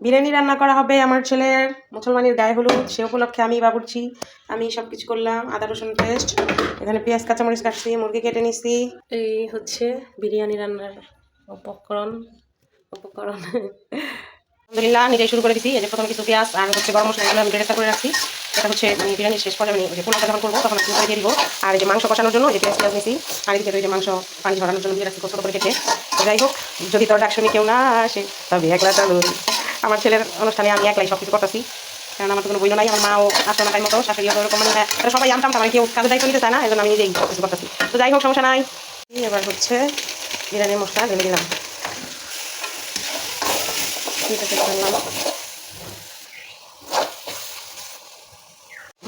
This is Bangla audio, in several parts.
বিরিয়ানি রান্না করা হবে আমার ছেলের মুসলমানের গায়ে হলুদ, সে উপলক্ষে আমি বাবুর্চি, আমি সব কিছু করলাম। আদা রসুন পেস্ট, এখানে পেঁয়াজ কাঁচামরিচ কাটছি, মুরগি কেটে নিছি। এই হচ্ছে বিরিয়ানি রান্নার উপকরণ। আলহামদুলিল্লাহ নিজেই শুরু করে দিছি। এই যে প্রথমে কিছু পেঁয়াজ আর হচ্ছে গরম মশলা এগুলো আমি বেরেস্তা করে রাখছি। এটা হচ্ছে বিরিয়ানি শেষ পর্যায়ে আমি যে পোলাওটা যখন করবো তখন করে দিয়ে দিব। আর এই যে মাংস কষানোর জন্য যে পেঁয়াজ নিয়েছি, আর এদিকে তো এই যে মাংস পানি ঝরানোর জন্য দিয়ে রাখছি ছোটো করে কেটে। যাই হোক, যদি তোর ডাক শুনি কেউ না আসে তবে একলা চালু। আমার ছেলের অনুষ্ঠানে আমি একলাই সব কিছু করতেছি, কারণ আমার তো কোনো বইল নাই, আমার মাও আসতো না টাইম মতো, শাশুড়ি ওরকম মানে সবাই জানতাম, মানে কেউ কাজের দায়িত্ব নিতে চায় না, এই জন্য আমি নিজেই সব কিছু করতেছি। তো যাই হোক, সমস্যা নাই। এবার হচ্ছে বিরিয়ানির মশলা ঢেলে দিলাম।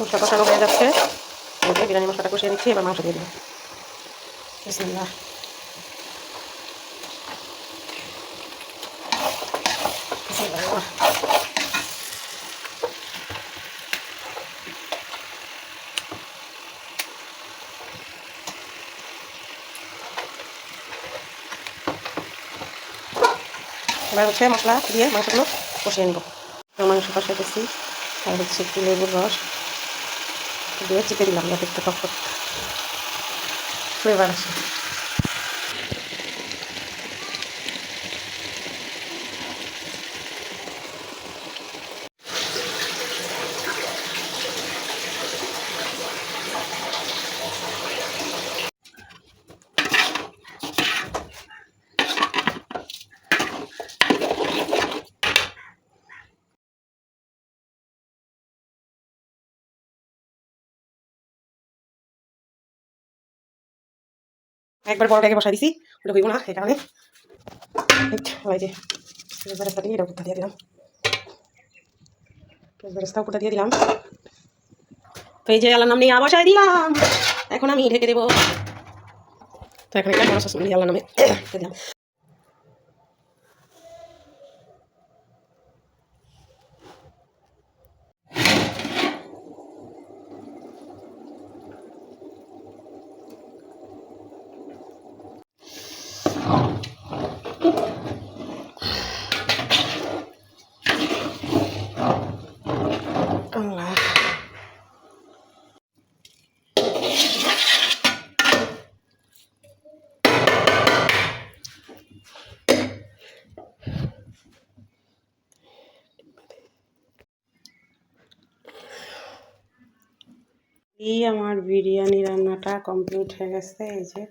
মশলা কষানো হয়ে যাচ্ছে, বিরিয়ানি মশলাটা কষিয়ে নিচ্ছি। এবার মাংস দিয়ে দিলাম। বিসমিল্লাহ। এবার হচ্ছে মশলা দিয়ে মাংসগুলো কষিয়ে নেব। মাংস কষাইতেছি, আর হচ্ছে একটু লেবুর রস দিয়ে চিপে দিলাম যাতে একটু টক ফ্লেভার আসে। একবার বড় ব্যাগে বসাই দিছি, ওটা হইব না, এই কারণে ওই যে বেরেস্তা দিয়ে এটা উপরটা দিয়ে দিলাম। বেরেস্তা উপরটা দিয়ে দিলাম। তো এই যে আল্লাহর নাম নিয়ে বসাই দিলাম, এখন আমি ঢেকে দেবো। তো এখন একটা বড় সস আল্লাহর নামে দিলাম। আল্লাহ, এই আমার বিরিয়ানি রান্নাটা কমপ্লিট হয়ে গেছে। এই যে